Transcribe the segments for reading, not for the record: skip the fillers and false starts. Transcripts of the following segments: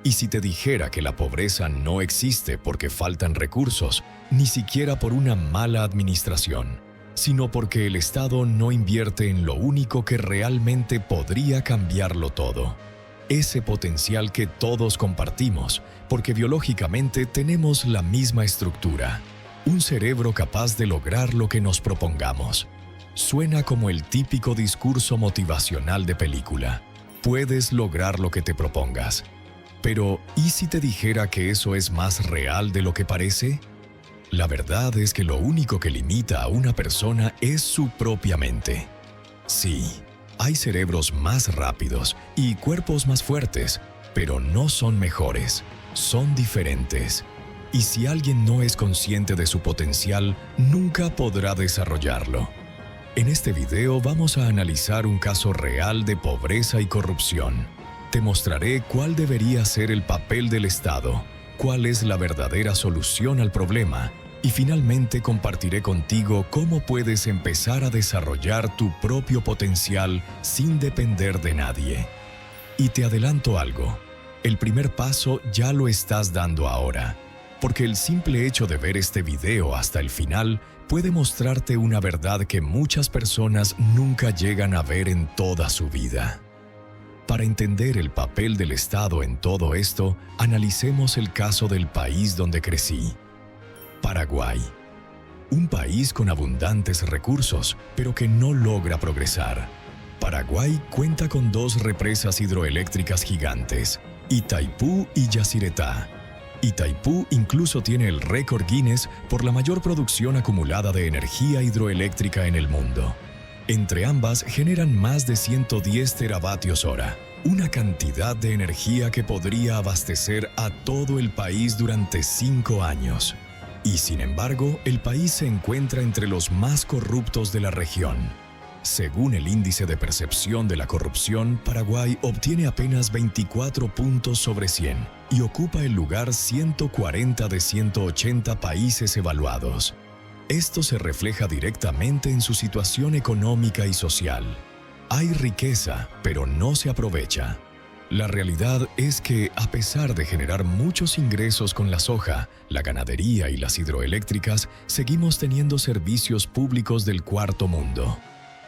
Y si te dijera que la pobreza no existe porque faltan recursos, ni siquiera por una mala administración, sino porque el Estado no invierte en lo único que realmente podría cambiarlo todo, ese potencial que todos compartimos, porque biológicamente tenemos la misma estructura, un cerebro capaz de lograr lo que nos propongamos. Suena como el típico discurso motivacional de película. Puedes lograr lo que te propongas. Pero, ¿y si te dijera que eso es más real de lo que parece? La verdad es que lo único que limita a una persona es su propia mente. Sí, hay cerebros más rápidos y cuerpos más fuertes, pero no son mejores, son diferentes. Y si alguien no es consciente de su potencial, nunca podrá desarrollarlo. En este video vamos a analizar un caso real de pobreza y corrupción. Te mostraré cuál debería ser el papel del Estado, cuál es la verdadera solución al problema, y finalmente compartiré contigo cómo puedes empezar a desarrollar tu propio potencial sin depender de nadie. Y te adelanto algo, el primer paso ya lo estás dando ahora, porque el simple hecho de ver este video hasta el final puede mostrarte una verdad que muchas personas nunca llegan a ver en toda su vida. Para entender el papel del Estado en todo esto, analicemos el caso del país donde crecí. Paraguay. Un país con abundantes recursos, pero que no logra progresar. Paraguay cuenta con dos represas hidroeléctricas gigantes, Itaipú y Yacyretá. Itaipú incluso tiene el récord Guinness por la mayor producción acumulada de energía hidroeléctrica en el mundo. Entre ambas generan más de 110 teravatios hora, una cantidad de energía que podría abastecer a todo el país durante 5 años. Y sin embargo, el país se encuentra entre los más corruptos de la región. Según el índice de percepción de la corrupción, Paraguay obtiene apenas 24 puntos sobre 100 y ocupa el lugar 140 de 180 países evaluados. Esto se refleja directamente en su situación económica y social. Hay riqueza, pero no se aprovecha. La realidad es que, a pesar de generar muchos ingresos con la soja, la ganadería y las hidroeléctricas, seguimos teniendo servicios públicos del cuarto mundo.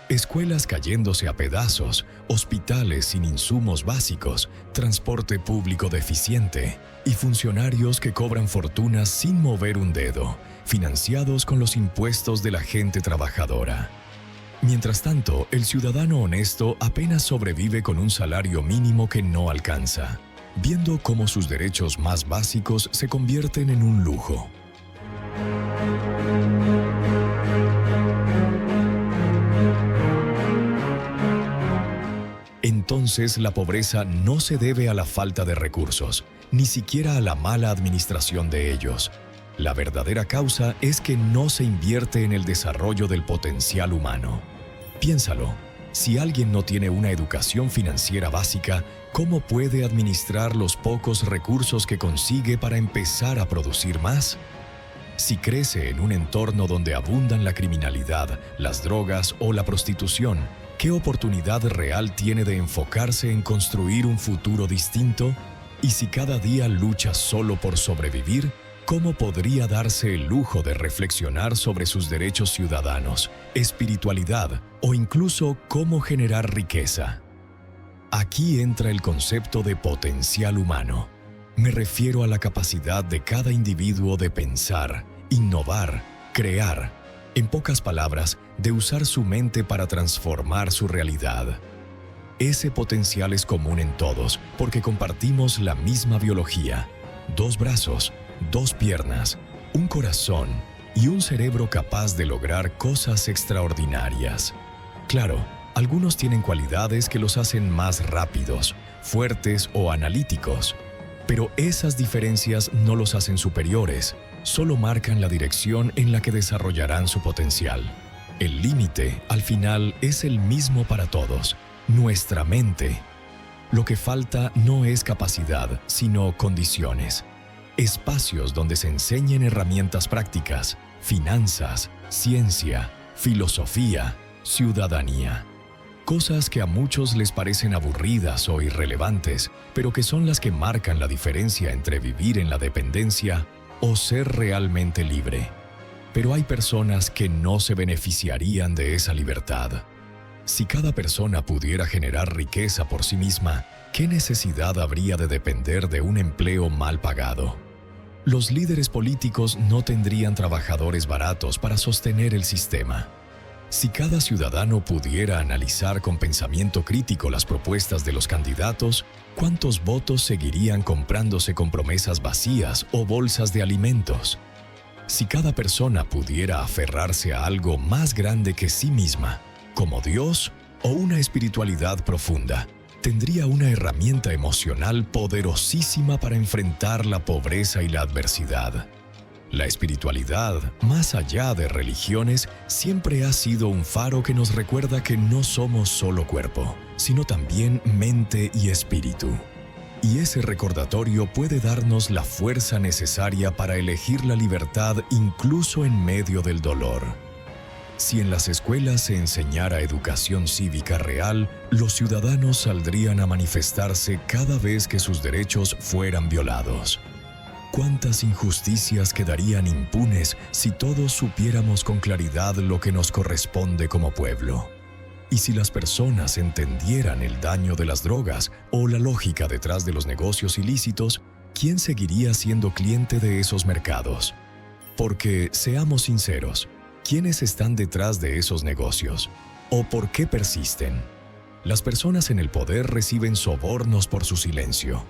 Escuelas cayéndose a pedazos, hospitales sin insumos básicos, transporte público deficiente y funcionarios que cobran fortunas sin mover un dedo, financiados con los impuestos de la gente trabajadora. Mientras tanto, el ciudadano honesto apenas sobrevive con un salario mínimo que no alcanza, viendo cómo sus derechos más básicos se convierten en un lujo. Entonces, la pobreza no se debe a la falta de recursos, ni siquiera a la mala administración de ellos. La verdadera causa es que no se invierte en el desarrollo del potencial humano. Piénsalo, si alguien no tiene una educación financiera básica, ¿cómo puede administrar los pocos recursos que consigue para empezar a producir más? Si crece en un entorno donde abundan la criminalidad, las drogas o la prostitución, ¿qué oportunidad real tiene de enfocarse en construir un futuro distinto? Y si cada día lucha solo por sobrevivir, ¿cómo podría darse el lujo de reflexionar sobre sus derechos ciudadanos, espiritualidad o incluso cómo generar riqueza? Aquí entra el concepto de potencial humano. Me refiero a la capacidad de cada individuo de pensar, innovar, crear. En pocas palabras, de usar su mente para transformar su realidad. Ese potencial es común en todos porque compartimos la misma biología. 2 brazos, 2 piernas, un corazón y un cerebro capaz de lograr cosas extraordinarias. Claro, algunos tienen cualidades que los hacen más rápidos, fuertes o analíticos, pero esas diferencias no los hacen superiores, solo marcan la dirección en la que desarrollarán su potencial. El límite, al final, es el mismo para todos, nuestra mente. Lo que falta no es capacidad, sino condiciones. Espacios donde se enseñen herramientas prácticas, finanzas, ciencia, filosofía, ciudadanía. Cosas que a muchos les parecen aburridas o irrelevantes, pero que son las que marcan la diferencia entre vivir en la dependencia o ser realmente libre. Pero hay personas que no se beneficiarían de esa libertad. Si cada persona pudiera generar riqueza por sí misma, ¿qué necesidad habría de depender de un empleo mal pagado? Los líderes políticos no tendrían trabajadores baratos para sostener el sistema. Si cada ciudadano pudiera analizar con pensamiento crítico las propuestas de los candidatos, ¿cuántos votos seguirían comprándose con promesas vacías o bolsas de alimentos? Si cada persona pudiera aferrarse a algo más grande que sí misma, como Dios o una espiritualidad profunda, tendría una herramienta emocional poderosísima para enfrentar la pobreza y la adversidad. La espiritualidad, más allá de religiones, siempre ha sido un faro que nos recuerda que no somos solo cuerpo, sino también mente y espíritu. Y ese recordatorio puede darnos la fuerza necesaria para elegir la libertad incluso en medio del dolor. Si en las escuelas se enseñara educación cívica real, los ciudadanos saldrían a manifestarse cada vez que sus derechos fueran violados. ¿Cuántas injusticias quedarían impunes si todos supiéramos con claridad lo que nos corresponde como pueblo? Y si las personas entendieran el daño de las drogas o la lógica detrás de los negocios ilícitos, ¿quién seguiría siendo cliente de esos mercados? Porque, seamos sinceros, ¿quiénes están detrás de esos negocios? ¿O por qué persisten? Las personas en el poder reciben sobornos por su silencio.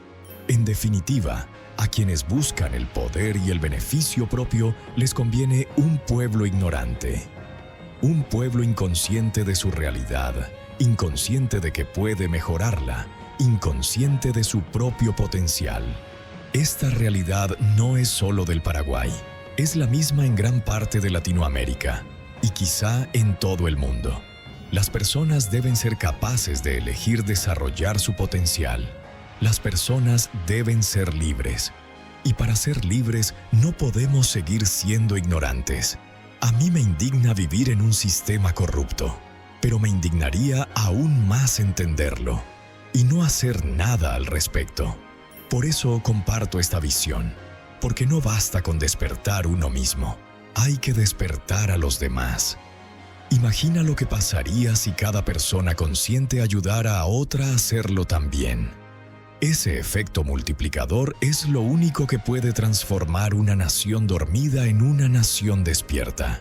En definitiva, a quienes buscan el poder y el beneficio propio les conviene un pueblo ignorante. Un pueblo inconsciente de su realidad, inconsciente de que puede mejorarla, inconsciente de su propio potencial. Esta realidad no es solo del Paraguay, es la misma en gran parte de Latinoamérica y quizá en todo el mundo. Las personas deben ser capaces de elegir desarrollar su potencial. Las personas deben ser libres. Y para ser libres no podemos seguir siendo ignorantes. A mí me indigna vivir en un sistema corrupto, pero me indignaría aún más entenderlo y no hacer nada al respecto. Por eso comparto esta visión, porque no basta con despertar uno mismo, hay que despertar a los demás. Imagina lo que pasaría si cada persona consciente ayudara a otra a hacerlo también. Ese efecto multiplicador es lo único que puede transformar una nación dormida en una nación despierta.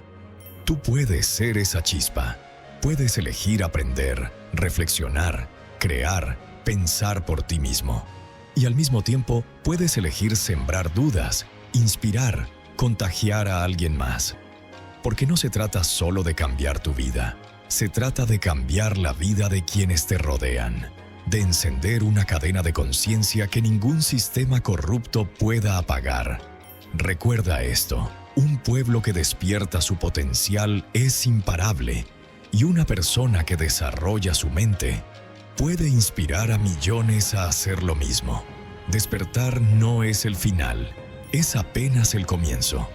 Tú puedes ser esa chispa. Puedes elegir aprender, reflexionar, crear, pensar por ti mismo. Y al mismo tiempo puedes elegir sembrar dudas, inspirar, contagiar a alguien más. Porque no se trata solo de cambiar tu vida, se trata de cambiar la vida de quienes te rodean. De encender una cadena de conciencia que ningún sistema corrupto pueda apagar. Recuerda esto, un pueblo que despierta su potencial es imparable y una persona que desarrolla su mente puede inspirar a millones a hacer lo mismo. Despertar no es el final, es apenas el comienzo.